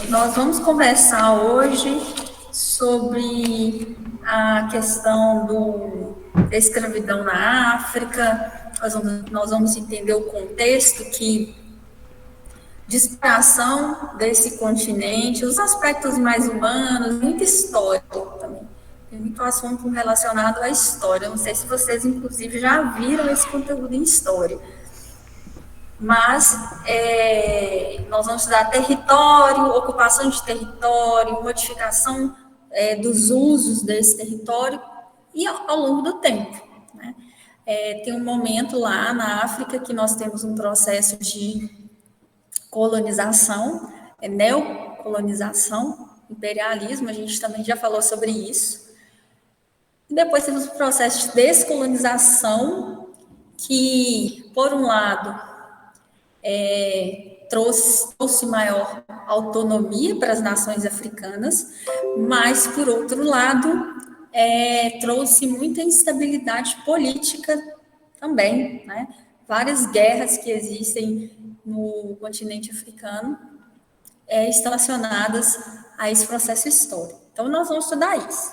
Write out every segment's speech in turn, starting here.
Nós vamos conversar hoje sobre a questão da escravidão na África. Nós vamos entender o contexto de exploração desse continente, os aspectos mais humanos, muita história também. Tem muito assunto relacionado à história. Não sei se vocês, inclusive, já viram esse conteúdo em história. Mas nós vamos estudar território, ocupação de território, modificação dos usos desse território e ao longo do tempo. Né? Tem um momento lá na África que nós temos um processo de colonização, neocolonização, imperialismo, a gente também já falou sobre isso. E depois temos o processo de descolonização, que, por um lado, trouxe maior autonomia para as nações africanas, mas, por outro lado, trouxe muita instabilidade política também, né? Várias guerras que existem no continente africano estão relacionadas a esse processo histórico. Então, nós vamos estudar isso.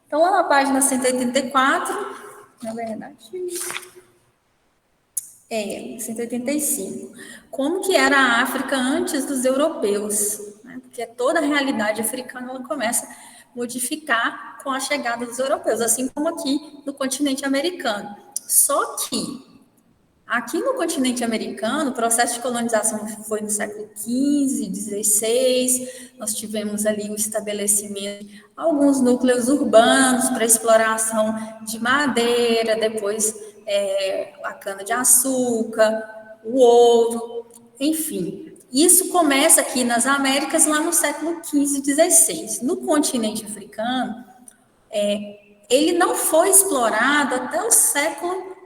Então, lá na página 184, na verdade, 185. Como que era a África antes dos europeus? Né? Porque toda a realidade africana ela começa a modificar com a chegada dos europeus, assim como aqui no continente americano. Só que aqui no continente americano, o processo de colonização foi no século XV, XVI, nós tivemos ali o estabelecimento de alguns núcleos urbanos para exploração de madeira, depois a cana-de-açúcar, o ouro, enfim. Isso começa aqui nas Américas lá no século XV e XVI. No continente africano, ele não foi explorado até o século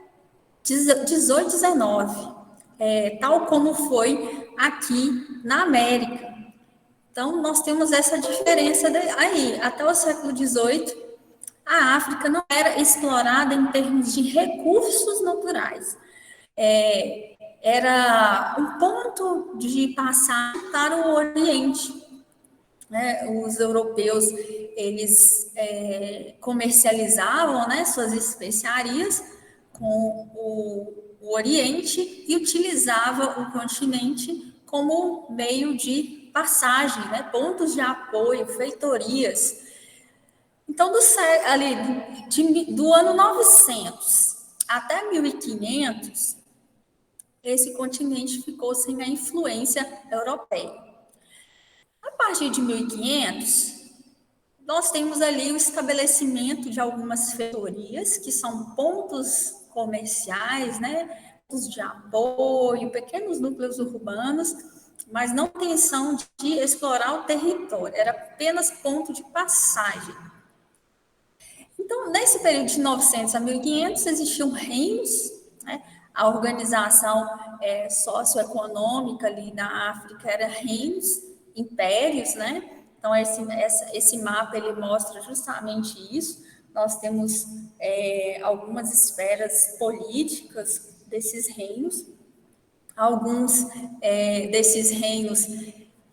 18, 19, tal como foi aqui na América. Então, nós temos essa diferença aí. Até o século XVIII, a África não era explorada em termos de recursos naturais. Era um ponto de passagem para o Oriente. Né? Os europeus, eles comercializavam, né, suas especiarias com o Oriente e utilizava o continente como meio de passagem, né? Pontos de apoio, feitorias. Então, do ano 900 até 1500, esse continente ficou sem a influência europeia. A partir de 1500, nós temos ali o estabelecimento de algumas feitorias, que são pontos comerciais, né, pontos de apoio, pequenos núcleos urbanos, mas não tem intenção de explorar o território, era apenas ponto de passagem. Então, nesse período de 900 a 1500, existiam reinos, né, a organização socioeconômica ali na África era reinos, impérios, né? Então, esse mapa, ele mostra justamente isso. Nós temos algumas esferas políticas desses reinos. Alguns desses reinos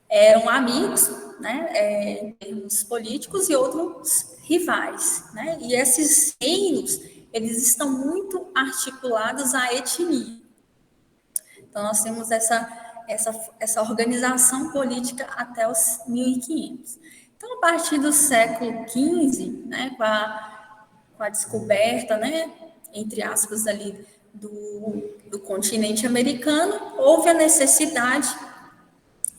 eram amigos, né, em termos políticos, e outros rivais, né? E esses reinos, eles estão muito articulados à etnia. Então, nós temos essa organização política até os 1500. Então, a partir do século XV, né, com a descoberta, né, entre aspas, ali do continente americano, houve a necessidade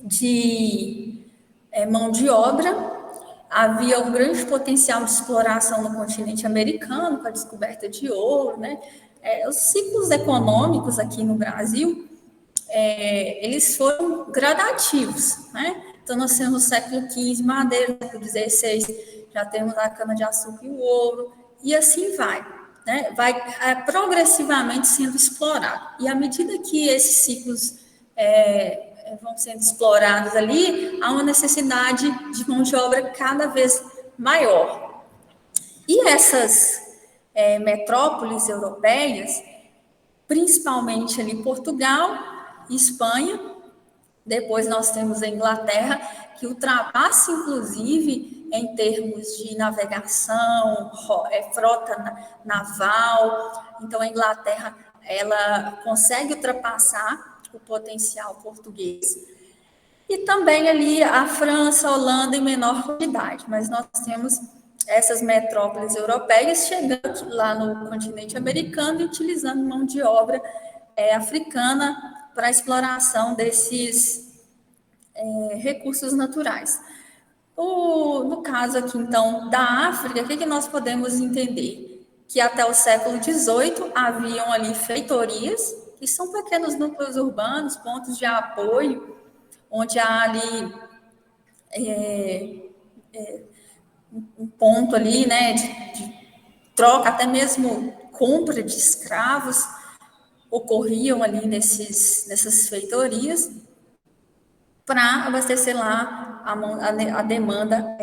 de mão de obra. Havia um grande potencial de exploração no continente americano, com a descoberta de ouro, né? Os ciclos econômicos aqui no Brasil, eles foram gradativos, né? Então, nós temos no século XV madeira, no século XVI já temos a cana-de-açúcar e o ouro, e assim vai, né? Vai progressivamente sendo explorado. E à medida que esses ciclos vão sendo explorados ali, há uma necessidade de mão de obra cada vez maior. E essas metrópoles europeias, principalmente ali Portugal, Espanha, Depois nós temos a Inglaterra, que ultrapassa, inclusive, em termos de navegação, frota naval. Então, a Inglaterra, ela consegue ultrapassar o potencial português. E também ali a França, a Holanda em menor quantidade, mas nós temos essas metrópoles europeias chegando lá no continente americano e utilizando mão de obra africana para a exploração desses recursos naturais. No caso aqui, então, da África, o que nós podemos entender? Que até o século XVIII haviam ali feitorias, que são pequenos núcleos urbanos, pontos de apoio, onde há ali um ponto ali, né, de troca, até mesmo compra de escravos, ocorriam ali nessas feitorias, para abastecer lá a demanda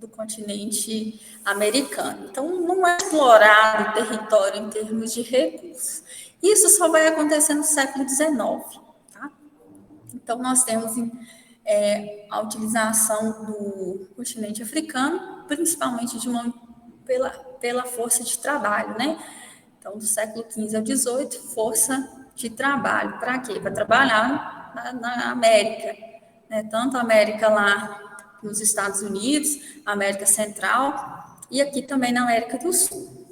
do continente americano. Então, não é explorado o território em termos de recursos. Isso só vai acontecer no século XIX. Tá? Então, nós temos a utilização do continente africano, principalmente pela força de trabalho, né? Então, do século XV ao XVIII, força de trabalho. Para quê? Para trabalhar na América, né? Tanto a América lá nos Estados Unidos, a América Central, e aqui também na América do Sul.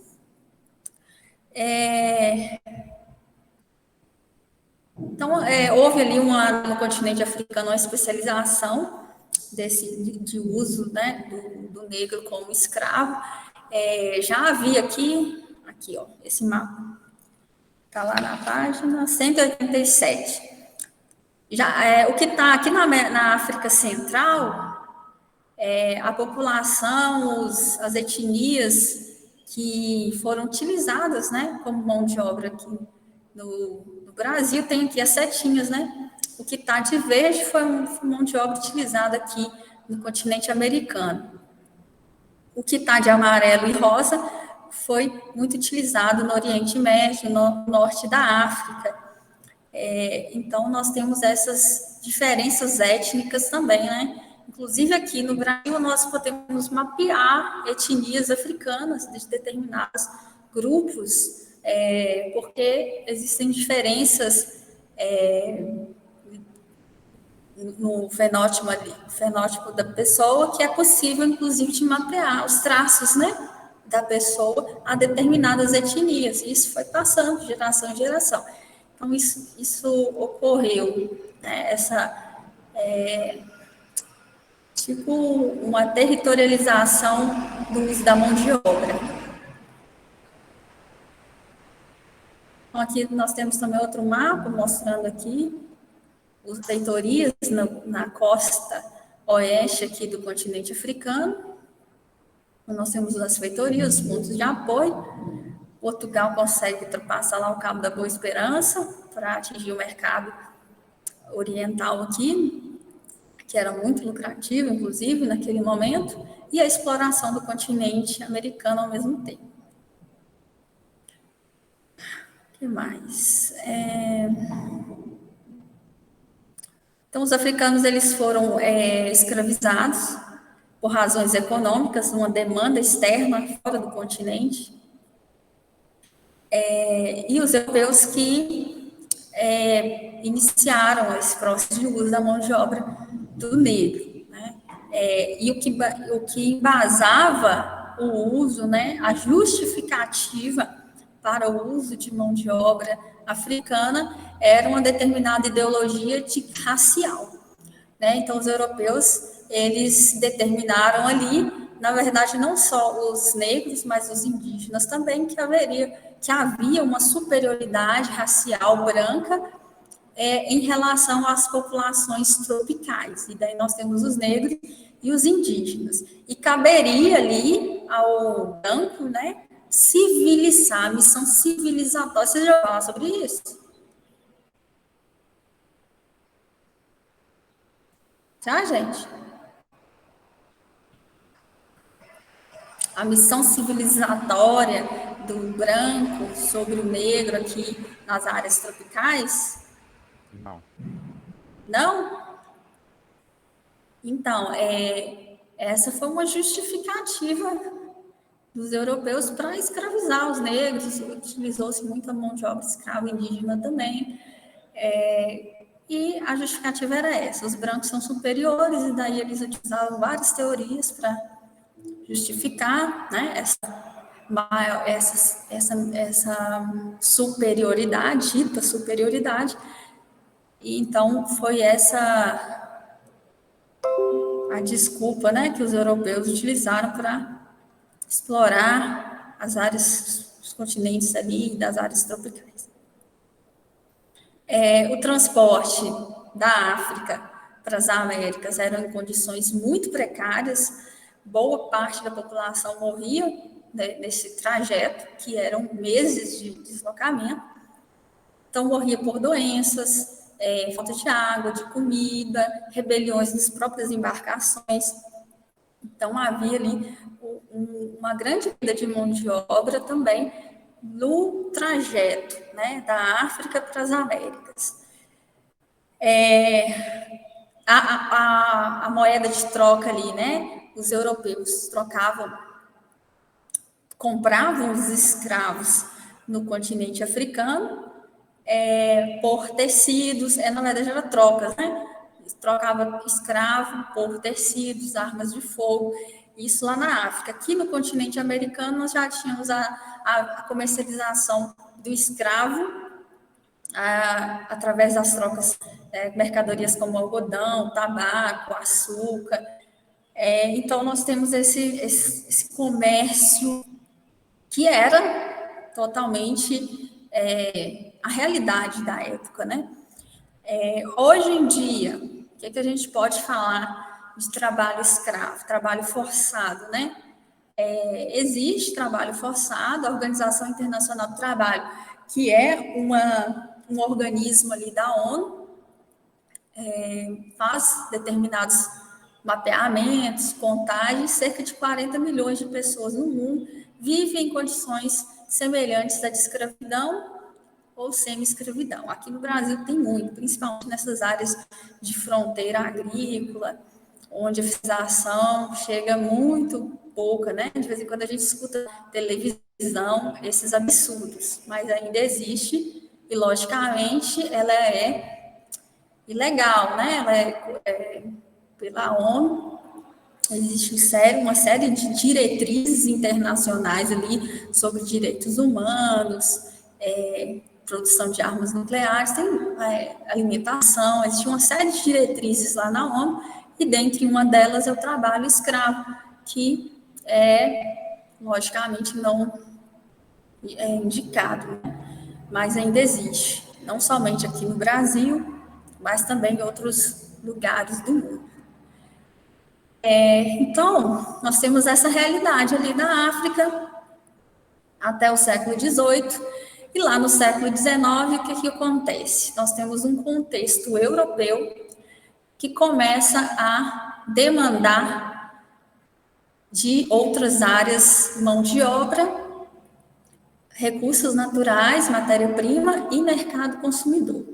Então, houve ali no continente africano uma especialização de uso, né, do negro como escravo. Já havia aqui, ó, esse mapa, está lá na página 187. O que está aqui na África Central, a população, as etnias que foram utilizadas, né, como mão de obra aqui no Brasil, tem aqui as setinhas, né? O que está de verde foi uma mão de obra utilizada aqui no continente americano. O que está de amarelo e rosa foi muito utilizado no Oriente Médio, no norte da África. Então, nós temos essas diferenças étnicas também, né? Inclusive, aqui no Brasil, nós podemos mapear etnias africanas de determinados grupos, porque existem diferenças no fenótipo da pessoa, que é possível, inclusive, de mapear os traços, né, da pessoa a determinadas etnias. Isso foi passando de geração em geração. Então, isso ocorreu, né, tipo uma territorialização do uso da mão de obra. Então, aqui nós temos também outro mapa mostrando aqui as feitorias na costa oeste aqui do continente africano. Nós temos as feitorias, os pontos de apoio. Portugal consegue ultrapassar lá o Cabo da Boa Esperança para atingir o mercado oriental aqui, que era muito lucrativo, inclusive, naquele momento, e a exploração do continente americano ao mesmo tempo. O que mais? Então, os africanos eles foram escravizados por razões econômicas, uma demanda externa fora do continente, e os europeus que iniciaram esse processo de uso da mão de obra do negro, né? E o que embasava o uso, né, a justificativa para o uso de mão de obra africana era uma determinada ideologia racial, né? Então, os europeus, eles determinaram ali, na verdade, não só os negros, mas os indígenas também, que havia uma superioridade racial branca em relação às populações tropicais. E daí nós temos os negros e os indígenas. E caberia ali ao branco, né, civilizar, a missão civilizatória. Vocês já falaram sobre isso? Já, gente? A missão civilizatória do branco sobre o negro aqui nas áreas tropicais? Não. Não? Então, essa foi uma justificativa dos europeus para escravizar os negros, utilizou-se muita mão de obra escrava indígena também, e a justificativa era essa: os brancos são superiores, e daí eles utilizavam várias teorias para justificar, né, essa superioridade, dita superioridade. E então foi essa a desculpa, né, que os europeus utilizaram para explorar as áreas, os continentes ali das áreas tropicais. O transporte da África para as Américas eram em condições muito precárias, boa parte da população morria, né, nesse trajeto, que eram meses de deslocamento, então morria por doenças, falta de água, de comida, rebeliões nas próprias embarcações. Então havia ali uma grande perda de mão de obra também no trajeto, né, da África para as Américas. A moeda de troca ali, né, os europeus compravam os escravos no continente africano por tecidos, na verdade era trocas, né? Trocava escravo por tecidos, armas de fogo, isso lá na África. Aqui no continente americano nós já tínhamos a comercialização do escravo através das trocas, mercadorias como algodão, tabaco, açúcar. Então nós temos esse comércio que era totalmente a realidade da época, né? Hoje em dia, o que a gente pode falar de trabalho escravo, trabalho forçado, né? Existe trabalho forçado, a Organização Internacional do Trabalho, que é um organismo ali da ONU, faz determinados mapeamentos, contagens, cerca de 40 milhões de pessoas no mundo vivem em condições semelhantes à de escravidão ou semi-escravidão. Aqui no Brasil tem muito, principalmente nessas áreas de fronteira agrícola, onde a fiscalização chega muito pouca, né? De vez em quando a gente escuta televisão, esses absurdos, mas ainda existe, e logicamente ela é ilegal, né? Ela é pela ONU, existe uma série de diretrizes internacionais ali sobre direitos humanos, produção de armas nucleares, tem alimentação, existe uma série de diretrizes lá na ONU, e dentre uma delas é o trabalho escravo, que logicamente não é indicado, né? Mas ainda existe, não somente aqui no Brasil, mas também em outros lugares do mundo. Então, nós temos essa realidade ali na África até o século XVIII, e lá no século XIX, o que acontece? Nós temos um contexto europeu que começa a demandar de outras áreas mão de obra, recursos naturais, matéria-prima e mercado consumidor.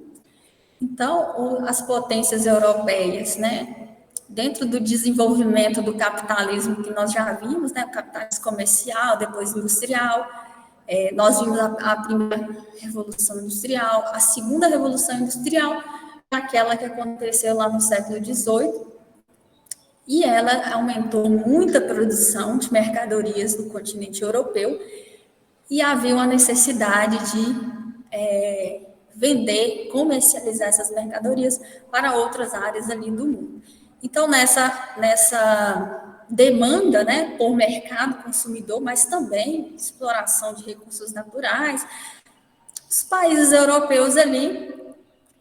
Então, as potências europeias, né, dentro do desenvolvimento do capitalismo que nós já vimos, né, o capitalismo comercial, depois industrial, nós vimos a primeira revolução industrial, a segunda revolução industrial, aquela que aconteceu lá no século XVIII, e ela aumentou muito a produção de mercadorias no continente europeu, e havia uma necessidade de vender, comercializar essas mercadorias para outras áreas ali do mundo. Então, nessa demanda, né, por mercado consumidor, mas também exploração de recursos naturais, os países europeus ali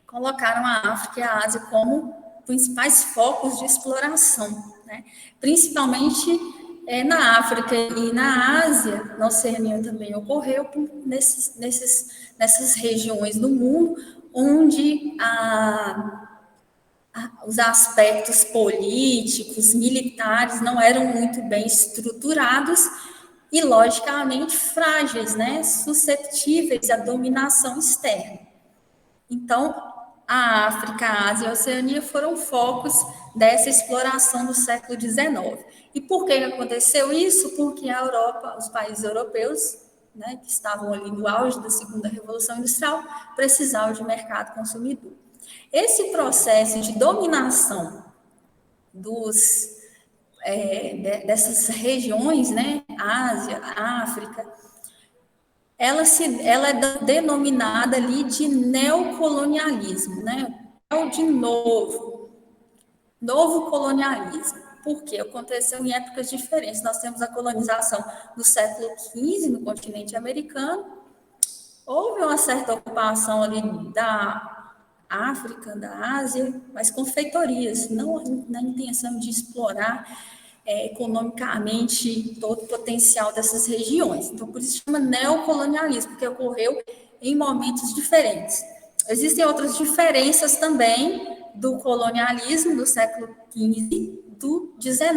colocaram a África e a Ásia como principais focos de exploração, né? Principalmente na África e na Ásia, na Oceania também ocorreu nessas regiões do mundo onde os aspectos políticos, militares não eram muito bem estruturados e, logicamente, frágeis, né? Suscetíveis à dominação externa. Então, a África, a Ásia e a Oceania foram focos dessa exploração do século XIX. E por que aconteceu isso? Porque a Europa, os países europeus, né, que estavam ali no auge da segunda revolução industrial, precisavam de mercado consumidor. Esse processo de dominação dessas regiões, né, Ásia, África, ela é denominada ali de neocolonialismo, né? De novo colonialismo. Porque aconteceu em épocas diferentes. Nós temos a colonização do século XV no continente americano. Houve uma certa ocupação ali da África, da Ásia, mas com feitorias, não na intenção de explorar economicamente todo o potencial dessas regiões. Então, por isso chama neocolonialismo, porque ocorreu em momentos diferentes. Existem outras diferenças também do colonialismo do século XV, do XIX.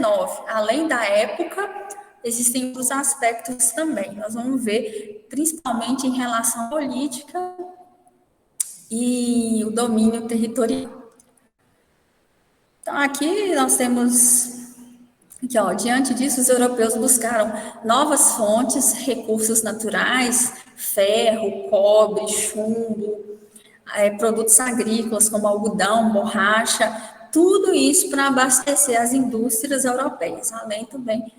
Além da época, existem outros aspectos também. Nós vamos ver, principalmente em relação à política e o domínio territorial. Então, aqui nós temos aqui, ó, diante disso, os europeus buscaram novas fontes, recursos naturais, ferro, cobre, chumbo, produtos agrícolas como algodão, borracha, tudo isso para abastecer as indústrias europeias, além também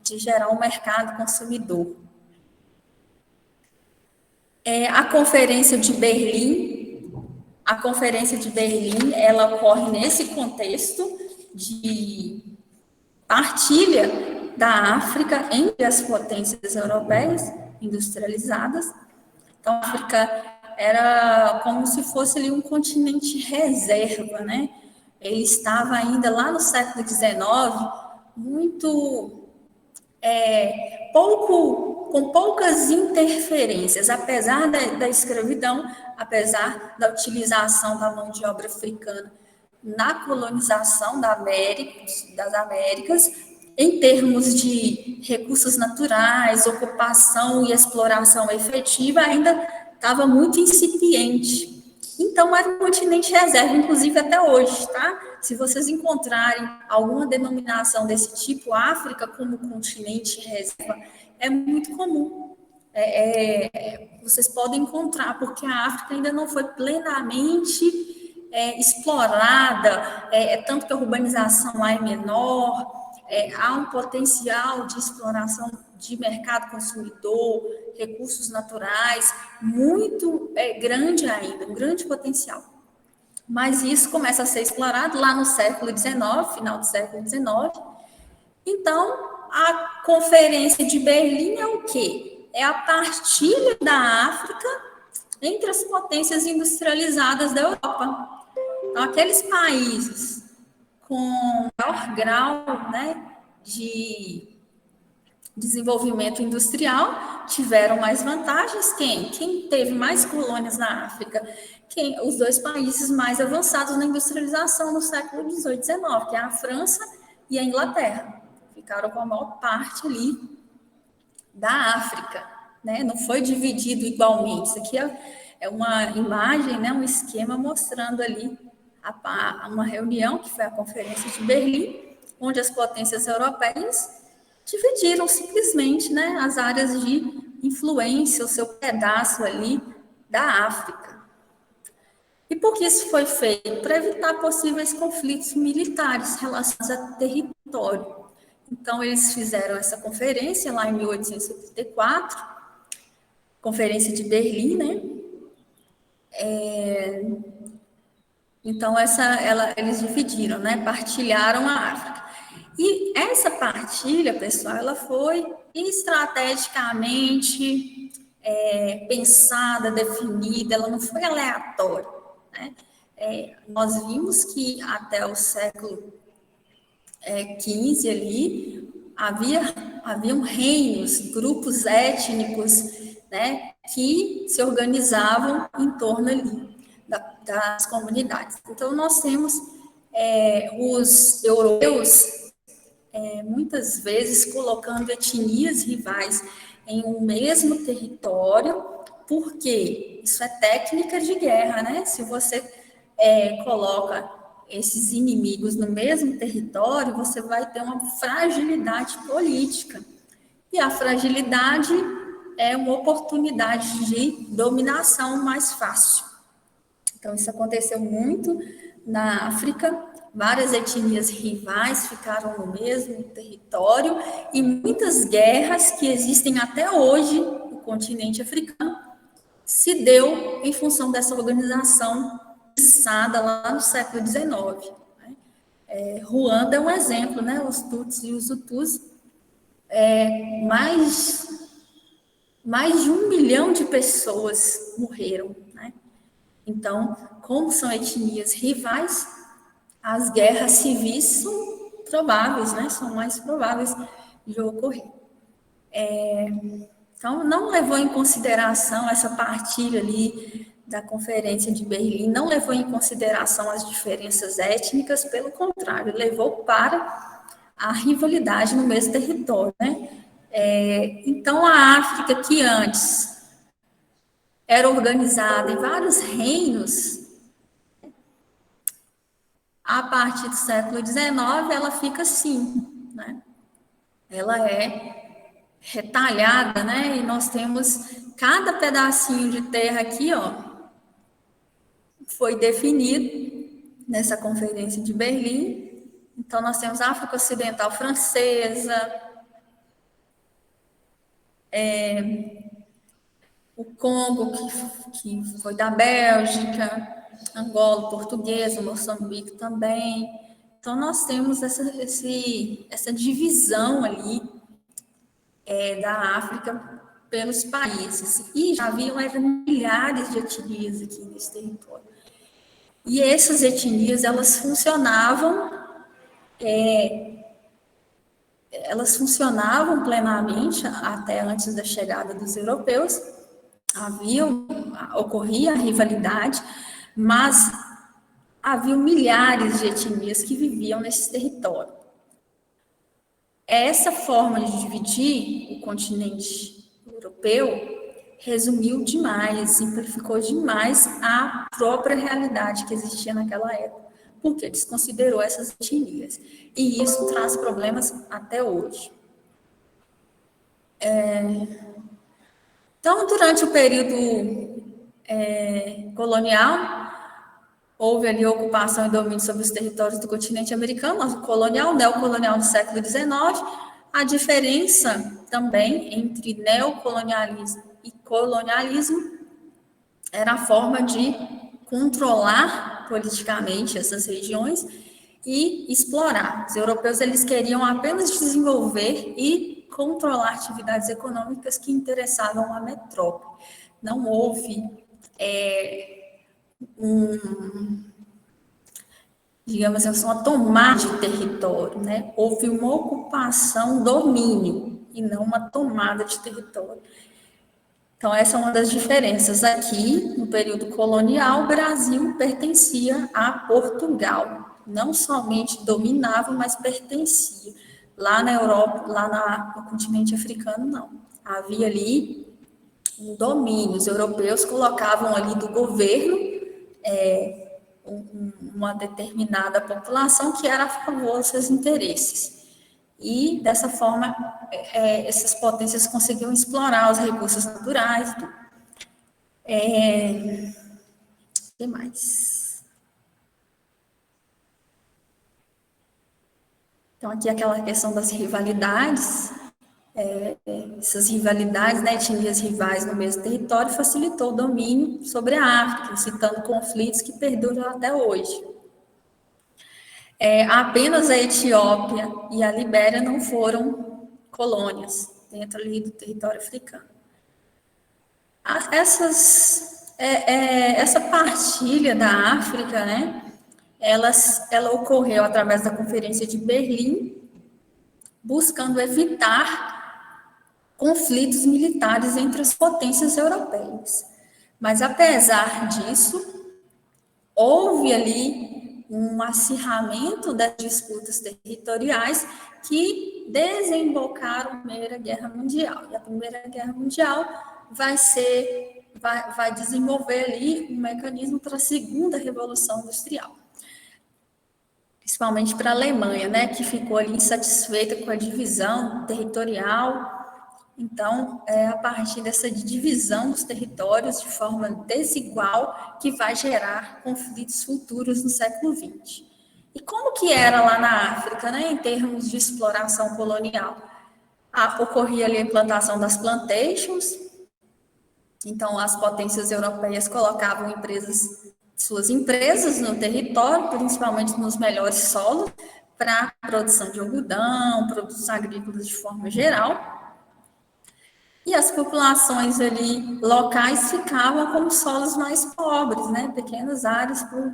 de gerar um mercado consumidor. A Conferência de Berlim, ela ocorre nesse contexto de partilha da África entre as potências europeias industrializadas. Então, a África era como se fosse ali um continente reserva, né? Ele estava ainda lá no século XIX, muito com poucas interferências, apesar da escravidão, apesar da utilização da mão de obra africana na colonização das Américas, em termos de recursos naturais, ocupação e exploração efetiva, ainda estava muito incipiente. Então, era um continente reserva, inclusive até hoje, tá? Se vocês encontrarem alguma denominação desse tipo, África como continente reserva, é muito comum. Vocês podem encontrar, porque a África ainda não foi plenamente explorada, tanto que a urbanização lá é menor, há um potencial de exploração de mercado consumidor, recursos naturais, muito grande ainda, um grande potencial. Mas isso começa a ser explorado lá no século XIX, final do século XIX. Então, a Conferência de Berlim é o quê? É a partilha da África entre as potências industrializadas da Europa. Então, aqueles países com maior grau, né, de desenvolvimento industrial tiveram mais vantagens. Quem teve mais colônias na África? Os dois países mais avançados na industrialização no século XVIII e XIX, que é a França e a Inglaterra. Ficaram com a maior parte ali da África, né? Não foi dividido igualmente. Isso aqui é uma imagem, né, um esquema mostrando ali uma reunião, que foi a Conferência de Berlim, onde as potências europeias dividiram simplesmente, né, as áreas de influência, o seu pedaço ali da África. E por que isso foi feito? Para evitar possíveis conflitos militares relacionados a território. Então, eles fizeram essa conferência lá em 1874, Conferência de Berlim, né? Então, eles dividiram, né? Partilharam a África. E essa partilha, pessoal, ela foi estrategicamente pensada, definida, ela não foi aleatória, né? Nós vimos que até o século XV ali, haviam reinos, grupos étnicos, né, que se organizavam em torno ali das comunidades. Então, nós temos os europeus muitas vezes colocando etnias rivais em um mesmo território, porque isso é técnica de guerra, né? Se você coloca esses inimigos no mesmo território, você vai ter uma fragilidade política. E a fragilidade é uma oportunidade de dominação mais fácil. Então, isso aconteceu muito na África. Várias etnias rivais ficaram no mesmo território e muitas guerras que existem até hoje no continente africano se deu em função dessa organização pensada lá no século XIX. Ruanda é um exemplo, né? Os Tutsis e os Hutus, mais de 1 milhão de pessoas morreram, né? Então, como são etnias rivais, as guerras civis são prováveis, né? São mais prováveis de ocorrer. Então, não levou em consideração essa partilha ali da Conferência de Berlim, não levou em consideração as diferenças étnicas, pelo contrário, levou para a rivalidade no mesmo território, né? Então, a África, que antes era organizada em vários reinos, a partir do século XIX, ela fica assim, né? Ela é retalhada, né? E nós temos cada pedacinho de terra aqui, ó, foi definido nessa Conferência de Berlim. Então, nós temos a África Ocidental Francesa, o Congo, que foi da Bélgica, Angola, Portuguesa, Moçambique também. Então, nós temos essa divisão ali da África pelos países. E já haviam milhares de etnias aqui nesse território. E essas etnias, elas funcionavam plenamente até antes da chegada dos europeus. Ocorria a rivalidade, mas havia milhares de etnias que viviam nesse território. Essa forma de dividir o continente europeu resumiu demais, simplificou demais a própria realidade que existia naquela época, porque desconsiderou essas etnias. E isso traz problemas até hoje. Então, durante o período colonial, houve ali ocupação e domínio sobre os territórios do continente americano, colonial, neocolonial do século XIX. A diferença também entre neocolonialismo e colonialismo era a forma de controlar politicamente essas regiões e explorar. Os europeus, eles queriam apenas desenvolver e controlar atividades econômicas que interessavam a metrópole. Não houve digamos assim, uma tomada de território, né? Houve uma ocupação, domínio, e não uma tomada de território. Então, essa é uma das diferenças. Aqui, no período colonial, o Brasil pertencia a Portugal. Não somente dominava, mas pertencia. Lá na Europa, no continente africano, não. Havia ali um domínio. Os europeus colocavam ali do governo uma determinada população que era a favor dos seus interesses. E, dessa forma, essas potências conseguiam explorar os recursos naturais. O que mais? Então, aqui aquela questão das rivalidades. Essas rivalidades, né, etnias rivais no mesmo território, facilitou o domínio sobre a África, incitando conflitos que perduram até hoje. Apenas a Etiópia e a Libéria não foram colônias dentro ali do território africano. Essa partilha da África, né, ela ocorreu através da Conferência de Berlim, buscando evitar conflitos militares entre as potências europeias. Mas, apesar disso, houve ali um acirramento das disputas territoriais que desembocaram na Primeira Guerra Mundial. E a Primeira Guerra Mundial vai vai desenvolver ali um mecanismo para a segunda Revolução Industrial. Principalmente para a Alemanha, né, que ficou ali insatisfeita com a divisão territorial. Então, é a partir dessa divisão dos territórios de forma desigual que vai gerar conflitos futuros no século XX. E como que era lá na África, né, em termos de exploração colonial? Ocorria ali a implantação das plantations, então as potências europeias colocavam suas empresas no território, principalmente nos melhores solos, para a produção de algodão, produtos agrícolas de forma geral. E as populações ali locais ficavam com solos mais pobres, né? Pequenas áreas para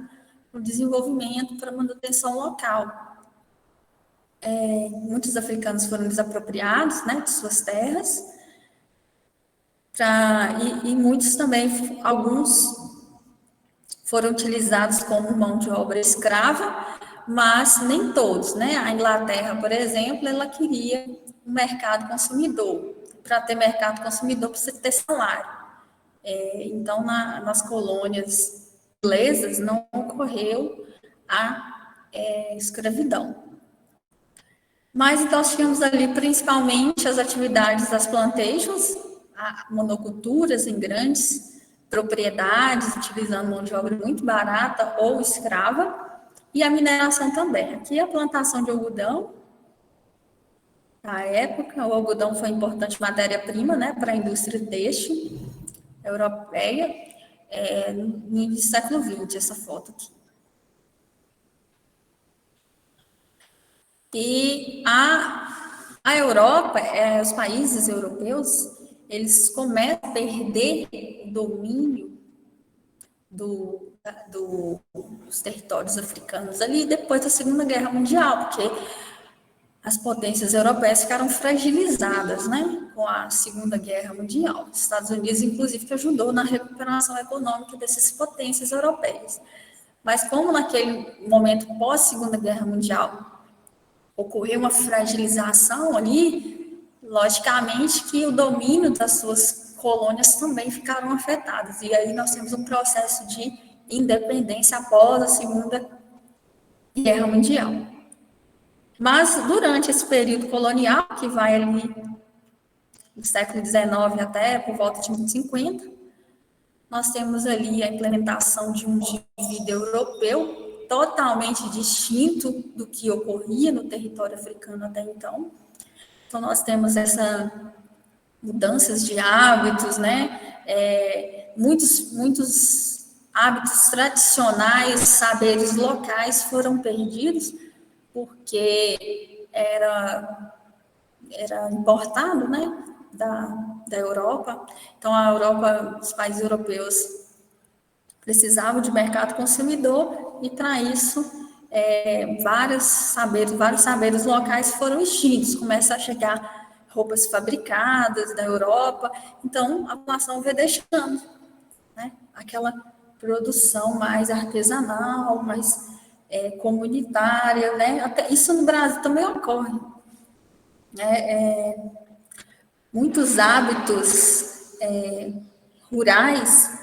o desenvolvimento, para a manutenção local. Muitos africanos foram desapropriados, né, de suas terras, e muitos também, alguns foram utilizados como mão de obra escrava, mas nem todos, né? A Inglaterra, por exemplo, ela queria um mercado consumidor. Para ter mercado consumidor, precisa ter salário. Então, nas colônias inglesas, não ocorreu a escravidão. Mas então, nós tínhamos ali principalmente as atividades das plantations, monoculturas em grandes propriedades, utilizando mão de obra muito barata ou escrava, e a mineração também. Aqui a plantação de algodão, na época, o algodão foi importante matéria-prima, né, para a indústria têxtil europeia, no início do século XX, essa foto aqui. E a Europa, os países europeus, eles começam a perder o domínio dos territórios africanos ali depois da Segunda Guerra Mundial, porque as potências europeias ficaram fragilizadas, né, com a Segunda Guerra Mundial. Os Estados Unidos, inclusive, que ajudou na recuperação econômica dessas potências europeias. Mas como naquele momento pós-Segunda Guerra Mundial ocorreu uma fragilização ali, logicamente que o domínio das suas colônias também ficaram afetadas. E aí nós temos um processo de independência após a Segunda Guerra Mundial. Mas durante esse período colonial, que vai ali do século XIX até por volta de 1950, nós temos ali a implementação de um tipo de vida europeu totalmente distinto do que ocorria no território africano até então. Então, nós temos essas mudanças de hábitos, né? Muitos hábitos tradicionais, saberes locais foram perdidos, porque era importado, né, da Europa. Então, a Europa, os países europeus precisavam de mercado consumidor e, para isso, vários saberes locais foram extintos. Começa a chegar roupas fabricadas da Europa, então a população vai deixando, né, aquela produção mais artesanal, mais comunitária, né? Até isso no Brasil também ocorre. Muitos hábitos rurais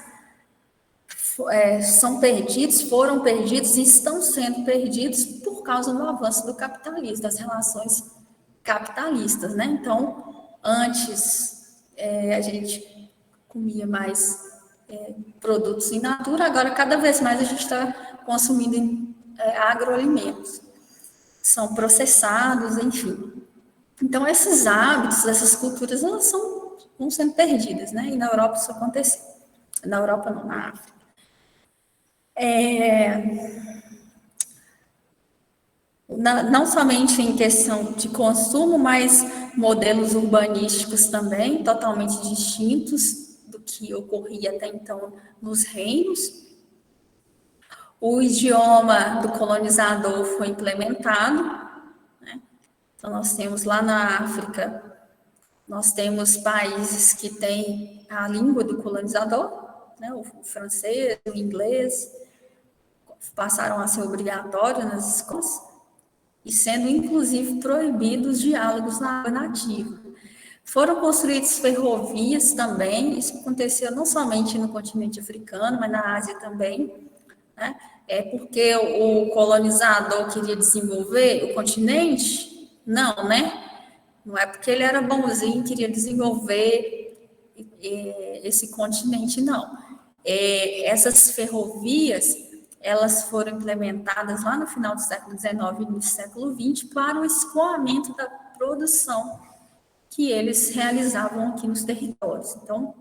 foram perdidos e estão sendo perdidos por causa do avanço do capitalismo, das relações capitalistas, né? Então, antes a gente comia mais produtos in natura, agora cada vez mais a gente está consumindo agroalimentos, são processados, enfim. Então, esses hábitos, essas culturas, elas vão sendo perdidas, né? E na Europa isso aconteceu. Na Europa não, na África. Não somente em questão de consumo, mas modelos urbanísticos também, totalmente distintos do que ocorria até então nos reinos. O idioma do colonizador foi implementado, né? Então, nós temos lá na África, nós temos países que têm a língua do colonizador, né? O francês, o inglês, passaram a ser obrigatórios nas escolas, e sendo, inclusive, proibidos diálogos na língua nativa. Foram construídas ferrovias também, isso aconteceu não somente no continente africano, mas na Ásia também, né? É porque o colonizador queria desenvolver o continente? Não, né? Não é porque ele era bonzinho, queria desenvolver esse continente, não. Essas ferrovias, elas foram implementadas lá no final do século XIX e no século XX para o escoamento da produção que eles realizavam aqui nos territórios. Então,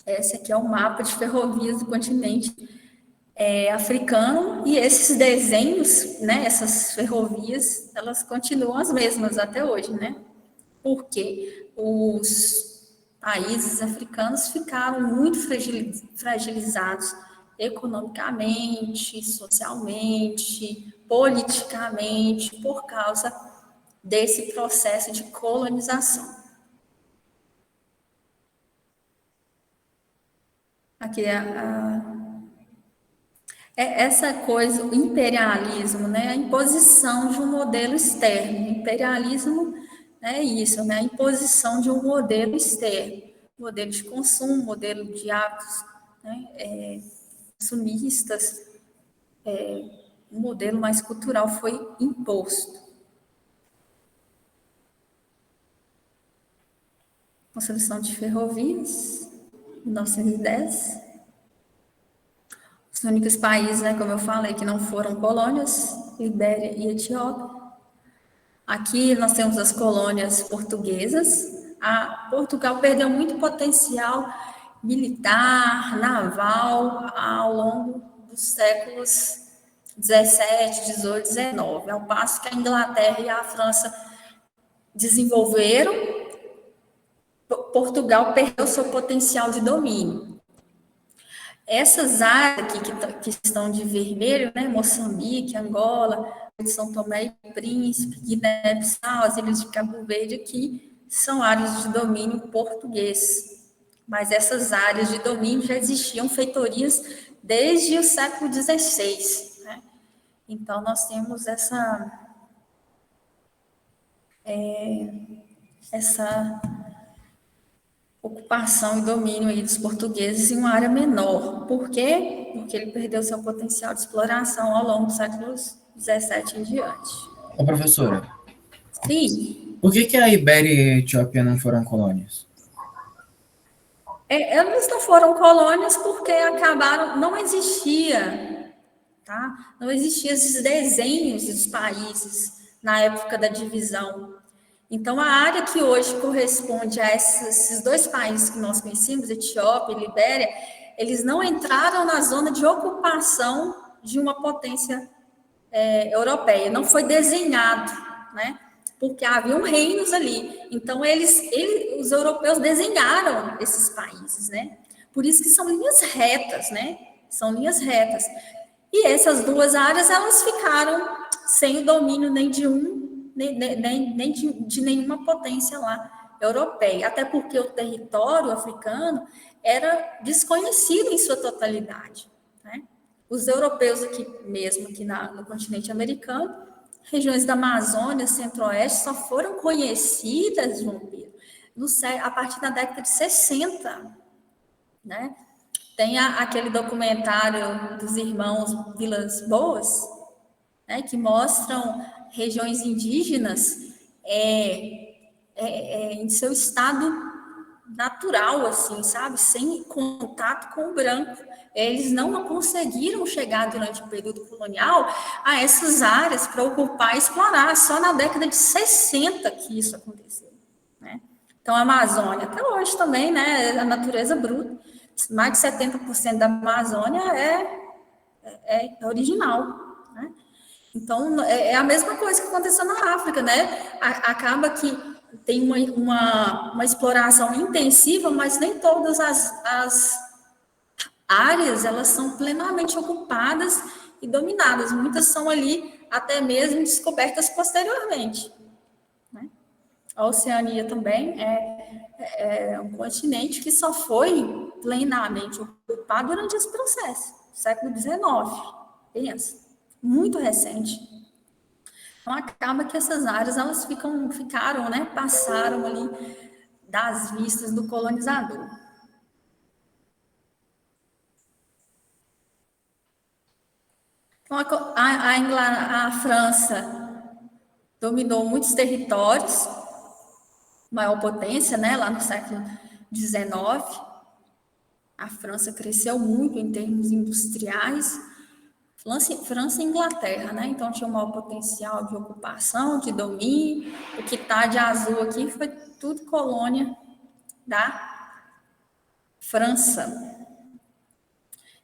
esse aqui é o mapa de ferrovias do continente africano, e esses desenhos, né, essas ferrovias, elas continuam as mesmas até hoje, né? Porque os países africanos ficaram muito fragilizados economicamente, socialmente, politicamente, por causa desse processo de colonização. Aqui essa coisa, o imperialismo, né? A imposição de um modelo externo. Imperialismo é isso, né? A imposição de um modelo externo, modelo de consumo, modelo de hábitos, né? Consumistas, um modelo mais cultural foi imposto. Construção de ferrovias, 1910. Os únicos países, né, como eu falei, que não foram colônias, Libéria e Etiópia. Aqui nós temos as colônias portuguesas. Portugal perdeu muito potencial militar, naval, ao longo dos séculos 17, 18, 19, ao passo que a Inglaterra e a França desenvolveram, Portugal perdeu seu potencial de domínio. Essas áreas aqui que estão de vermelho, né, Moçambique, Angola, São Tomé e Príncipe, Guiné-Bissau, as ilhas de Cabo Verde, aqui são áreas de domínio português. Mas essas áreas de domínio já existiam feitorias desde o século XVI. Né? Então, nós temos essa ocupação e domínio aí dos portugueses em uma área menor. Por quê? Porque ele perdeu seu potencial de exploração ao longo dos séculos 17 em diante. Ô, professora, Sim. por que a Ibéria e a Etiópia não foram colônias? Elas não foram colônias porque acabaram, não existia, tá? Não existiam esses desenhos dos países na época da divisão. Então, a área que hoje corresponde a esses dois países que nós conhecemos, Etiópia e Libéria, eles não entraram na zona de ocupação de uma potência europeia, não foi desenhado, né? Porque haviam reinos ali. Então, os europeus desenharam esses países, né? Por isso que são linhas retas, né? São linhas retas. E essas duas áreas, elas ficaram sem o domínio nem de nem de nenhuma potência lá europeia, até porque o território africano era desconhecido em sua totalidade. Né? Os europeus aqui mesmo, aqui no continente americano, regiões da Amazônia, Centro-Oeste, só foram conhecidas, João Pedro, a partir da década de 60. Né? Tem aquele documentário dos irmãos Vilas Boas, né, que mostram regiões indígenas em seu estado natural, assim, sabe? Sem contato com o branco. Eles não conseguiram chegar durante o período colonial a essas áreas para ocupar e explorar. Só na década de 60 que isso aconteceu. Né? Então, a Amazônia, até hoje também, né? A natureza bruta. Mais de 70% da Amazônia é original. Né? Então, é a mesma coisa que aconteceu na África, né? Acaba que tem uma exploração intensiva, mas nem todas as áreas, elas são plenamente ocupadas e dominadas. Muitas são ali até mesmo descobertas posteriormente. Né? A Oceania também é um continente que só foi plenamente ocupado durante esse processo, século XIX. Pensa. Muito recente. Então, acaba que essas áreas, elas ficaram, né, passaram ali das vistas do colonizador. Então, a França dominou muitos territórios, maior potência, né, lá no século XIX. A França cresceu muito em termos industriais. França e Inglaterra, né? Então tinha um maior potencial de ocupação, de domínio. O que está de azul aqui foi tudo colônia da França.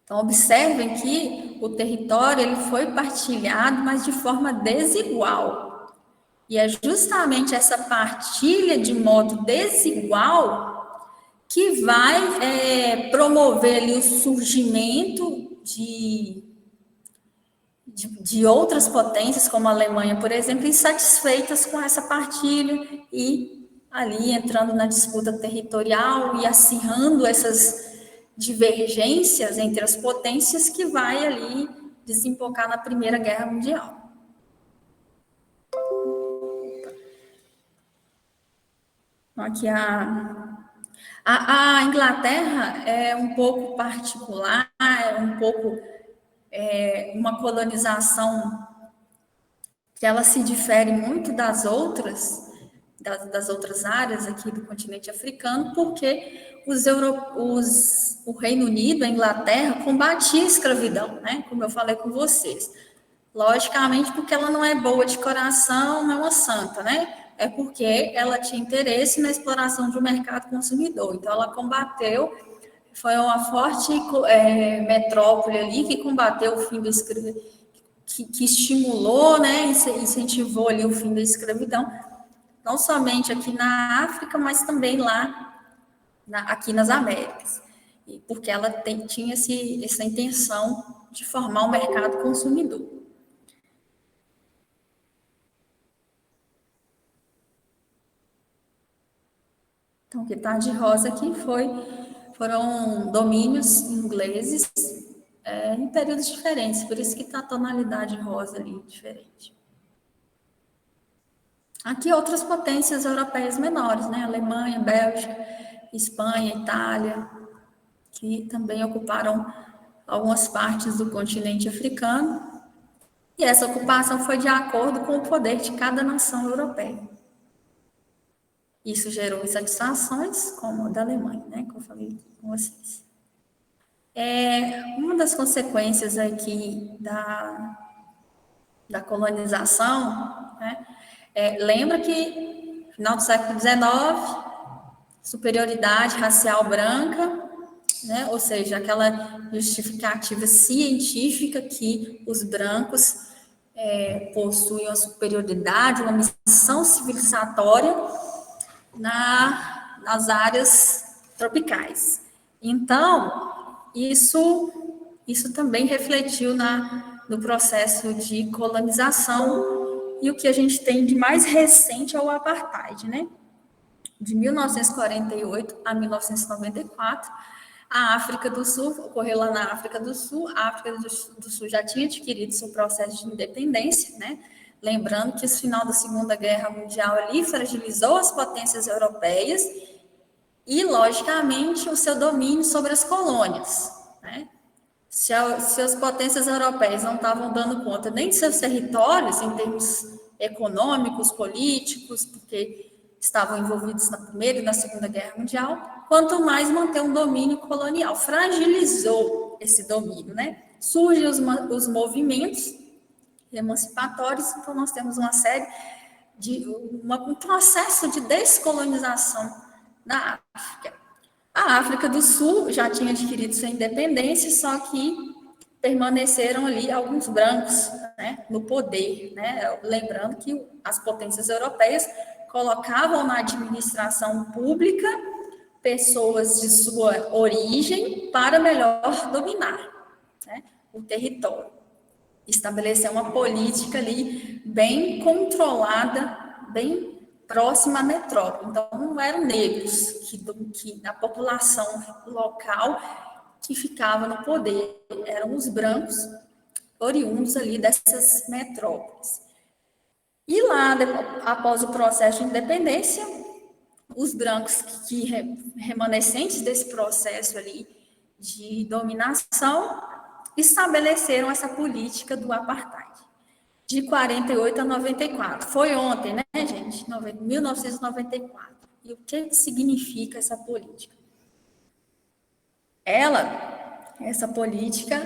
Então observem que o território ele foi partilhado, mas de forma desigual. E é justamente essa partilha de modo desigual que vai promover ali o surgimento de outras potências, como a Alemanha, por exemplo, insatisfeitas com essa partilha e ali entrando na disputa territorial e acirrando essas divergências entre as potências que vai ali desembocar na Primeira Guerra Mundial. Aqui a Inglaterra é um pouco particular, é um pouco uma colonização que ela se difere muito das outras áreas aqui do continente africano, porque o Reino Unido, a Inglaterra, combatia a escravidão, né? Como eu falei com vocês. Logicamente, porque ela não é boa de coração, não é uma santa, né? É porque ela tinha interesse na exploração de um mercado consumidor. Então, ela combateu, foi uma forte metrópole ali que combateu o fim da escravidão, que estimulou, né, incentivou ali o fim da escravidão, não somente aqui na África, mas também lá, aqui nas Américas, porque ela tinha essa intenção de formar um mercado consumidor. Então, o que está de rosa aqui foram domínios ingleses em períodos diferentes, por isso que está a tonalidade rosa ali diferente. Aqui outras potências europeias menores, né? Alemanha, Bélgica, Espanha, Itália, que também ocuparam algumas partes do continente africano. E essa ocupação foi de acordo com o poder de cada nação europeia. Isso gerou insatisfações, como a da Alemanha, né? Que eu falei com vocês. Uma das consequências aqui da colonização, né? Lembra que no final do século XIX, superioridade racial branca, né? Ou seja, aquela justificativa científica que os brancos possuem uma superioridade, uma missão civilizatória nas áreas tropicais. Então, isso também refletiu no processo de colonização. E o que a gente tem de mais recente é o apartheid, né? De 1948 a 1994, a África do Sul, ocorreu lá na África do Sul, a África do Sul já tinha adquirido seu processo de independência, né? Lembrando que o final da Segunda Guerra Mundial ali fragilizou as potências europeias e, logicamente, o seu domínio sobre as colônias, né? Se as potências europeias não estavam dando conta nem de seus territórios, em termos econômicos, políticos, porque estavam envolvidos na Primeira e na Segunda Guerra Mundial, quanto mais manter um domínio colonial. Fragilizou esse domínio, né? Surgem os movimentos emancipatórios, então nós temos uma série um processo de descolonização da África. A África do Sul já tinha adquirido sua independência, só que permaneceram ali alguns brancos, né, no poder, né? Lembrando que as potências europeias colocavam na administração pública pessoas de sua origem para melhor dominar, né, o território. Estabelecer uma política ali bem controlada, bem próxima à metrópole. Então, não eram negros que a população local que ficava no poder, eram os brancos oriundos ali dessas metrópoles. E lá, após o processo de independência, os brancos remanescentes desse processo ali de dominação estabeleceram essa política do apartheid de 48 a 94. Foi ontem, né, gente? 1994. E o que significa essa política? Essa política,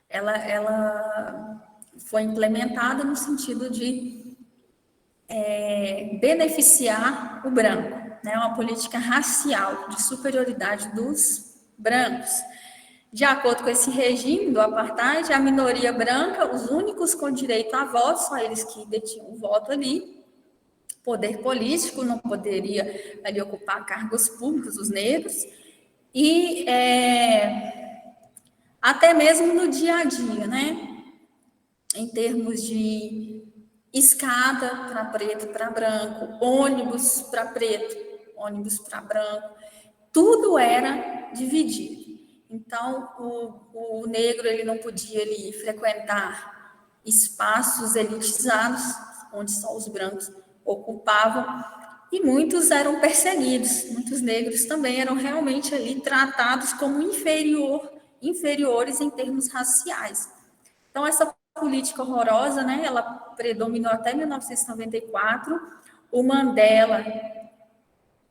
ela foi implementada no sentido de beneficiar o branco, né? Uma política racial de superioridade dos brancos. De acordo com esse regime do apartheid, a minoria branca, os únicos com direito a voto, só eles que detinham o voto ali, poder político, não poderia ali ocupar cargos públicos, os negros, e até mesmo no dia a dia, né? Em termos de escada para preto, para branco, ônibus para preto, ônibus para branco, tudo era dividido. Então, o negro ele não podia ali frequentar espaços elitizados, onde só os brancos ocupavam, e muitos eram perseguidos, muitos negros também eram realmente ali tratados como inferiores em termos raciais. Então, essa política horrorosa, né, ela predominou até 1994. O Mandela,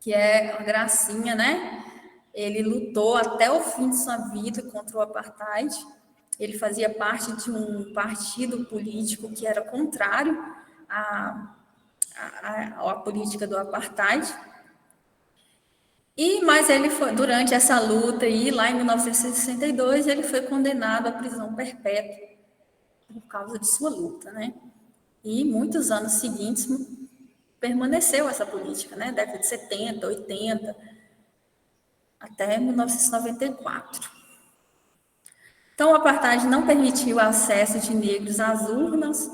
que é a gracinha, né, ele lutou até o fim de sua vida contra o apartheid. Ele fazia parte de um partido político que era contrário à política do apartheid. Mas ele foi, durante essa luta aí, lá em 1962, ele foi condenado à prisão perpétua por causa de sua luta, né? E muitos anos seguintes permaneceu essa política, né? Década de 70, 80, até 1994. Então, o apartheid não permitiu o acesso de negros às urnas,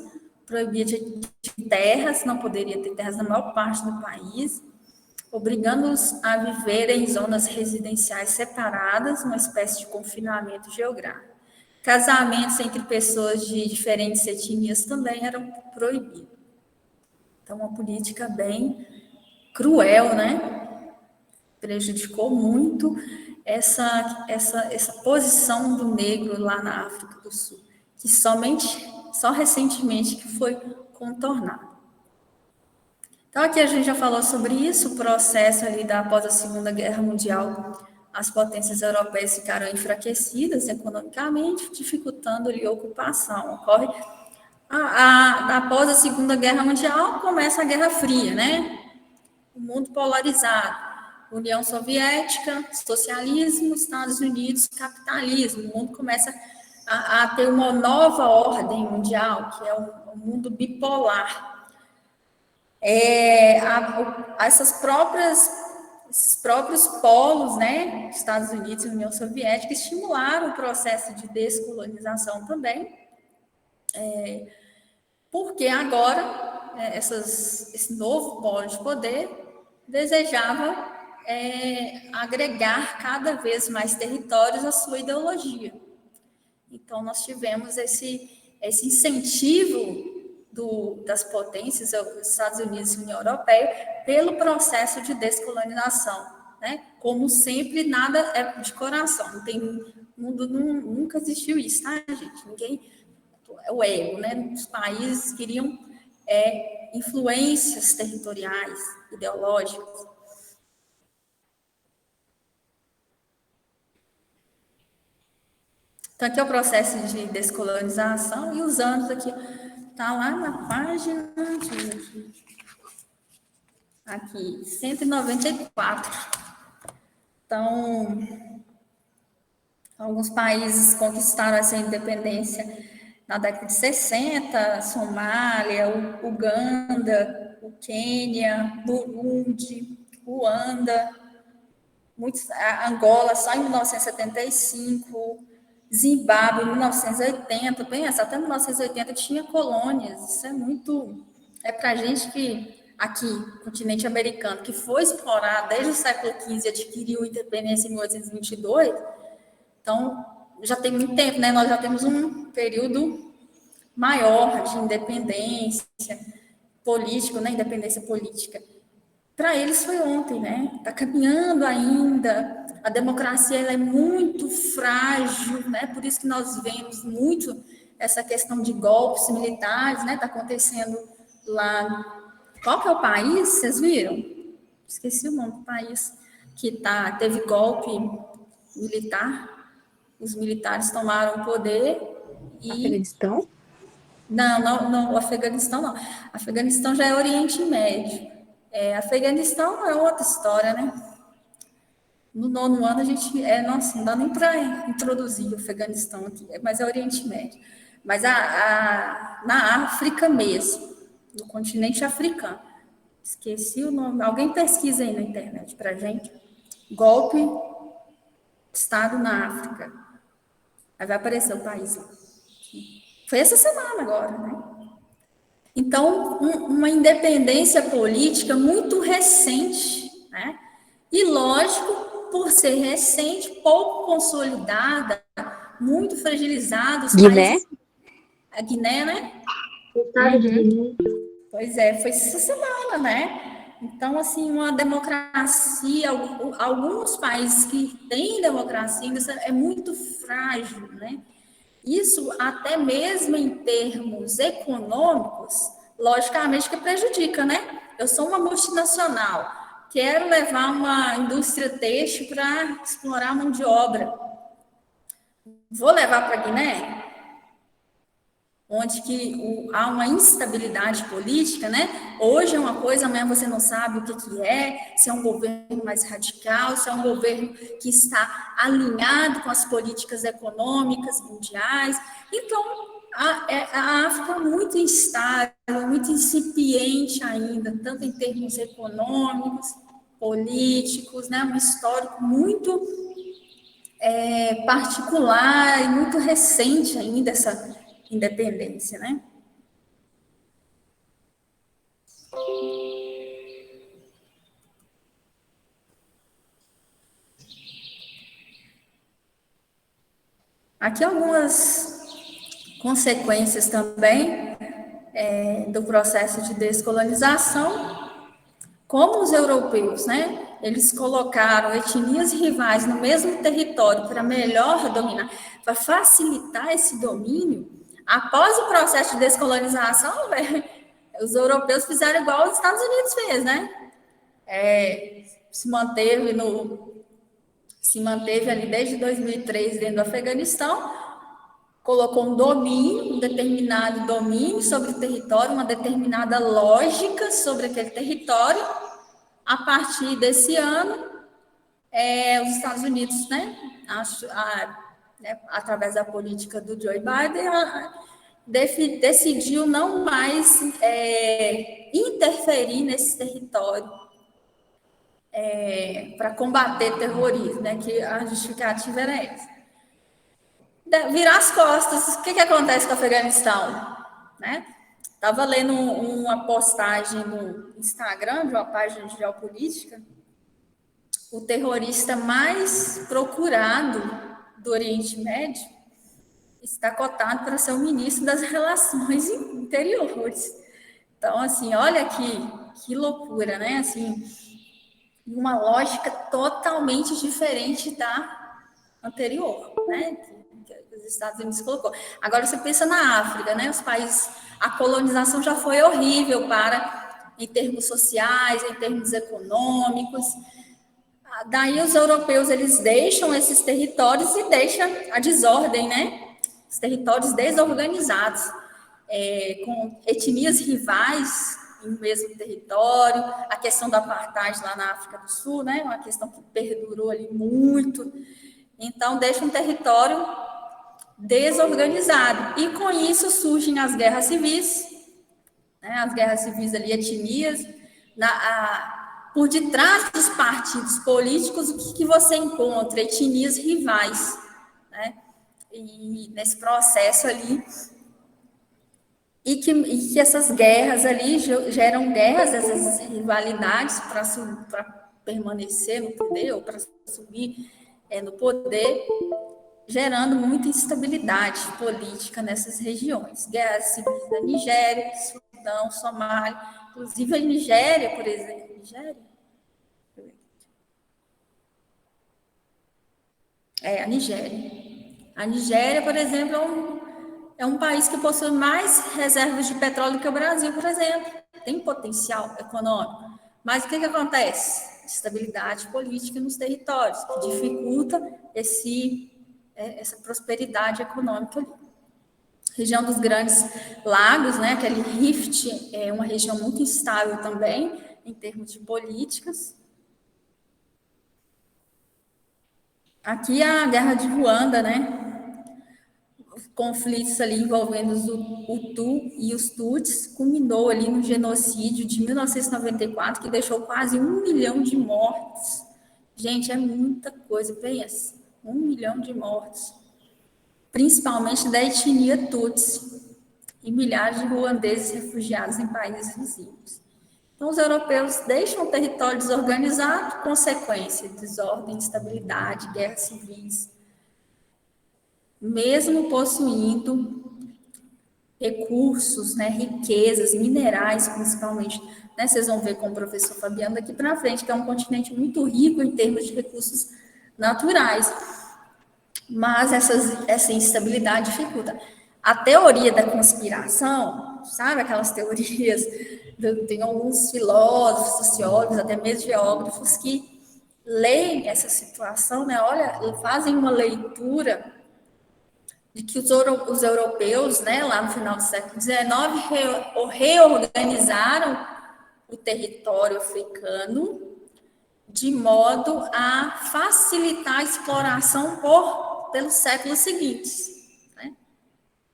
proibia de terras, não poderia ter terras na maior parte do país, obrigando-os a viver em zonas residenciais separadas, uma espécie de confinamento geográfico. Casamentos entre pessoas de diferentes etnias também eram proibidos. Então, uma política bem cruel, né? Prejudicou muito essa posição do negro lá na África do Sul, que só recentemente que foi contornada. Então, aqui a gente já falou sobre isso, o processo ali após a Segunda Guerra Mundial, as potências europeias ficaram enfraquecidas economicamente, dificultando ali a ocupação. Ocorre após a Segunda Guerra Mundial, começa a Guerra Fria, né? O mundo polarizado. União Soviética, socialismo, Estados Unidos, capitalismo. O mundo começa a ter uma nova ordem mundial, que é um mundo bipolar. Esses próprios polos, né, Estados Unidos e União Soviética, estimularam o processo de descolonização também, porque agora esse novo polo de poder desejava agregar cada vez mais territórios à sua ideologia. Então, nós tivemos esse incentivo das potências, os Estados Unidos e a União Europeia, pelo processo de descolonização, né? Como sempre, nada é de coração, nunca existiu isso, tá, gente? Ninguém, o ego, né? Os países queriam influências territoriais, ideológicas. Então, aqui é o processo de descolonização, e os anos aqui, está lá na página, aqui, 194. Então, alguns países conquistaram essa independência na década de 60, Somália, Uganda, o Quênia, Burundi, Ruanda, Angola só em 1975, Zimbábue em 1980, pensa, até 1980 tinha colônias, isso é muito, para a gente que aqui, continente americano, que foi explorado desde o século XV e adquiriu independência em 1822, então já tem muito tempo, né? Nós já temos um período maior de independência política, né? Independência política. para eles foi ontem, né? Está caminhando ainda. A democracia ela é muito frágil, né? Por isso que nós vemos muito essa questão de golpes militares, né? Está acontecendo lá. Qual que é o país? Vocês viram? Esqueci o nome do país que teve golpe militar. Os militares tomaram o poder e Afeganistão? não, o Afeganistão não. Afeganistão já é Oriente Médio. Afeganistão é outra história, né? No 9º ano a gente. Nossa, não dá nem para introduzir o Afeganistão aqui, mas é Oriente Médio. Mas na África mesmo, no continente africano. Esqueci o nome. Alguém pesquisa aí na internet para gente. Golpe Estado na África. Aí vai aparecer o país lá. Foi essa semana agora, né? Então, uma independência política muito recente, né? E, lógico, por ser recente, pouco consolidada, muito fragilizada. Guiné? A Guiné, né? Uhum. Pois é, foi essa semana, né? Então, assim, uma democracia, alguns países que têm democracia ainda é muito frágil, né? Isso até mesmo em termos econômicos, logicamente que prejudica, né? Eu sou uma multinacional, quero levar uma indústria têxtil para explorar a mão de obra. Vou levar para Guiné, onde que há uma instabilidade política, né? Hoje é uma coisa, amanhã você não sabe o que é, se é um governo mais radical, se é um governo que está alinhado com as políticas econômicas mundiais. Então, a África é muito instável, muito incipiente ainda, tanto em termos econômicos, políticos, né? Um histórico muito particular e muito recente ainda, essa independência, né? Aqui algumas consequências também do processo de descolonização, como os europeus, né? Eles colocaram etnias rivais no mesmo território para melhor dominar, para facilitar esse domínio. Após o processo de descolonização, os europeus fizeram igual os Estados Unidos fez, né? Se manteve ali desde 2003 dentro do Afeganistão, colocou um determinado domínio sobre o território, uma determinada lógica sobre aquele território. A partir desse ano, os Estados Unidos, né, através da política do Joe Biden, decidiu não mais interferir nesse território para combater terrorismo, né, que a justificativa era essa. Virar as costas. O que acontece com o Afeganistão? Né? Estava lendo uma postagem no Instagram de uma página de geopolítica. O terrorista mais procurado do Oriente Médio está cotado para ser o ministro das Relações Interiores. Então, assim, olha que loucura, né? Assim, uma lógica totalmente diferente da anterior, né? Que os Estados Unidos colocou. Agora você pensa na África, né? Os países, a colonização já foi horrível em termos sociais, em termos econômicos. Daí os europeus eles deixam esses territórios e deixam a desordem, né? Os territórios desorganizados, com etnias rivais no mesmo território, a questão do apartheid lá na África do Sul, né? Uma questão que perdurou ali muito. Então deixa um território desorganizado e com isso surgem as guerras civis, né? As guerras civis ali, etnias, por detrás dos partidos políticos, o que você encontra? Etnias rivais, né? E nesse processo ali, e que essas guerras ali geram guerras, essas rivalidades para permanecer no poder ou para subir no poder, gerando muita instabilidade política nessas regiões. Guerras civis na Nigéria, Sudão, Somália, inclusive a Nigéria, por exemplo. Nigéria? A Nigéria. A Nigéria, por exemplo, é um país que possui mais reservas de petróleo que o Brasil, por exemplo. Tem potencial econômico. Mas o que acontece? Estabilidade política nos territórios, que dificulta essa prosperidade econômica ali. Região dos Grandes Lagos, né, aquele Rift, é uma região muito instável também, em termos de políticas. Aqui a Guerra de Ruanda, né, conflitos ali envolvendo os Hutu e os Tutsis, culminou ali no genocídio de 1994, que deixou quase 1 milhão de mortos. Gente, é muita coisa, pensa, 1 milhão de mortos, principalmente da etnia Tutsi, e milhares de ruandeses refugiados em países vizinhos. Então, os europeus deixam o território desorganizado, consequência, desordem, instabilidade, guerras civis, mesmo possuindo recursos, né, riquezas, minerais, principalmente, né, vocês vão ver com o professor Fabiano daqui para frente, que é um continente muito rico em termos de recursos naturais, mas essa instabilidade dificulta. A teoria da conspiração, sabe, aquelas teorias, tem alguns filósofos, sociólogos, até mesmo geógrafos, que leem essa situação, né, olha, fazem uma leitura de que os europeus, né, lá no final do século XIX, reorganizaram o território africano de modo a facilitar a exploração pelos séculos seguintes. Né?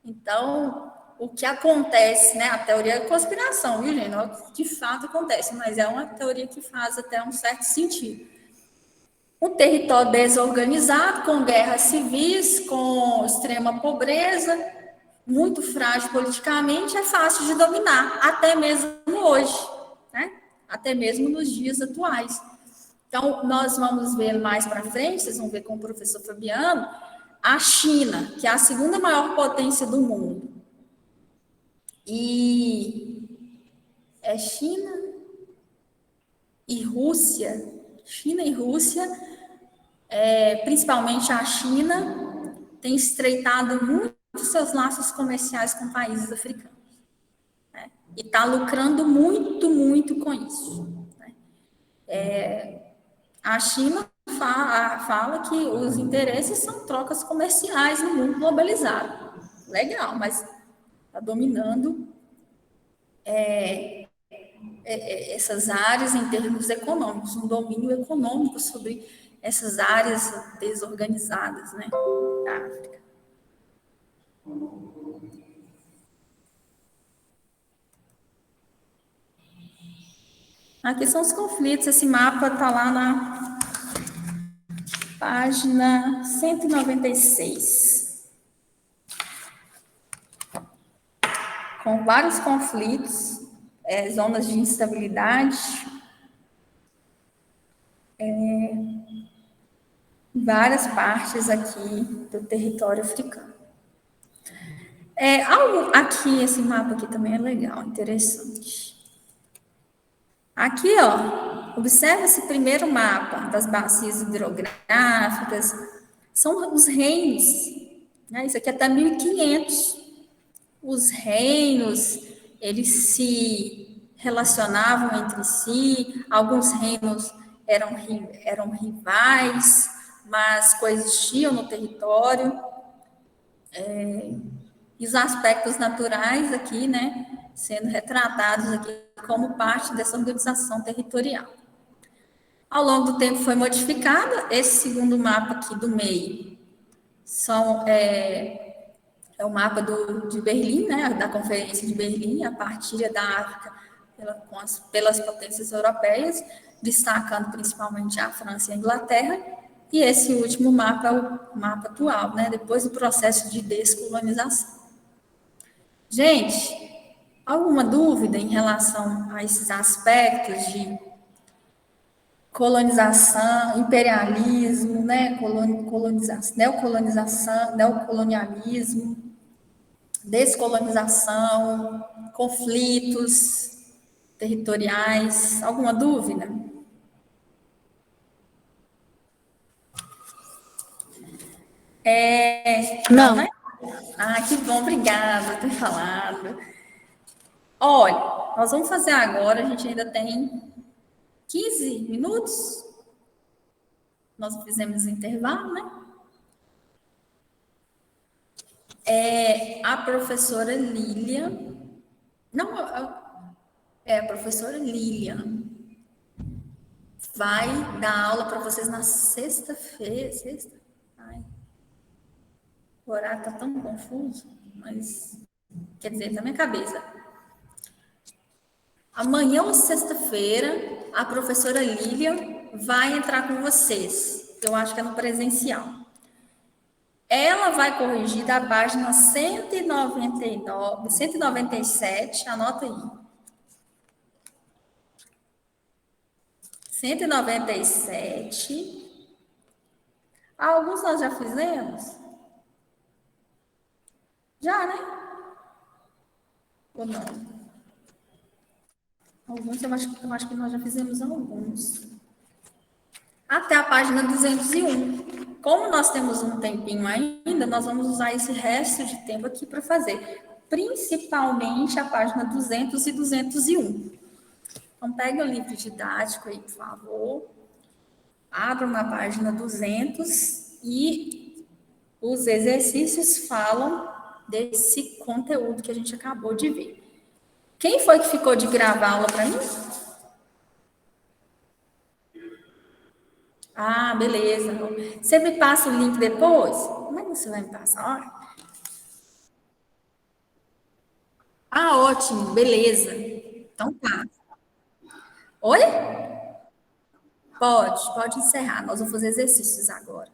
Então, o que acontece, né, a teoria da conspiração, viu, gente? De fato acontece, mas é uma teoria que faz até um certo sentido. Um território desorganizado, com guerras civis, com extrema pobreza, muito frágil politicamente, é fácil de dominar, até mesmo hoje, né? Até mesmo nos dias atuais. Então, nós vamos ver mais para frente, vocês vão ver com o professor Fabiano, a China, que é a segunda maior potência do mundo. E é China e Rússia, principalmente a China, tem estreitado muito seus laços comerciais com países africanos. Né? E está lucrando muito, muito com isso. Né? A China fala que os interesses são trocas comerciais no mundo globalizado. Legal, mas está dominando essas áreas em termos econômicos, um domínio econômico sobre essas áreas desorganizadas, né, da África. Aqui são os conflitos, esse mapa está lá na página 196. Com vários conflitos, zonas de instabilidade, várias partes aqui do território africano. Aqui, esse mapa aqui também é legal, interessante. Aqui, ó, observa esse primeiro mapa das bacias hidrográficas, são os reinos, né? Isso aqui é até 1500. Os reinos, eles se relacionavam entre si, alguns reinos eram rivais, mas coexistiam no território. E os aspectos naturais aqui, né, sendo retratados aqui como parte dessa organização territorial. Ao longo do tempo foi modificada, esse segundo mapa aqui do meio é o mapa de Berlim, né, da Conferência de Berlim, a partilha da África pelas potências europeias, destacando principalmente a França e a Inglaterra, e esse último mapa é o mapa atual, né, depois do processo de descolonização. Gente, alguma dúvida em relação a esses aspectos de colonização, imperialismo, né, neocolonialismo, descolonização, conflitos territoriais. Alguma dúvida? Não. Né? Ah, que bom, obrigada por ter falado. Olha, nós vamos fazer agora, a gente ainda tem 15 minutos. Nós fizemos intervalo, né? A professora Lilian, não, a professora Lilian vai dar aula para vocês na sexta-feira. Ai, o horário está tão confuso, mas quer dizer, na minha cabeça. Amanhã ou sexta-feira, a professora Lilian vai entrar com vocês. Eu acho que é no presencial. Ela vai corrigir da página 199, 197, anota aí. 197. Alguns nós já fizemos? Já, né? Ou não? Alguns eu acho que nós já fizemos alguns. Até a página 201. Como nós temos um tempinho ainda, nós vamos usar esse resto de tempo aqui para fazer, principalmente a página 200 e 201. Então, pegue o livro didático aí, por favor. Abra na página 200 e os exercícios falam desse conteúdo que a gente acabou de ver. Quem foi que ficou de gravar a aula para mim? Ah, beleza. Você me passa o link depois? Como é que você vai me passar? Ah, ótimo, beleza. Então tá. Oi? Pode encerrar. Nós vamos fazer exercícios agora.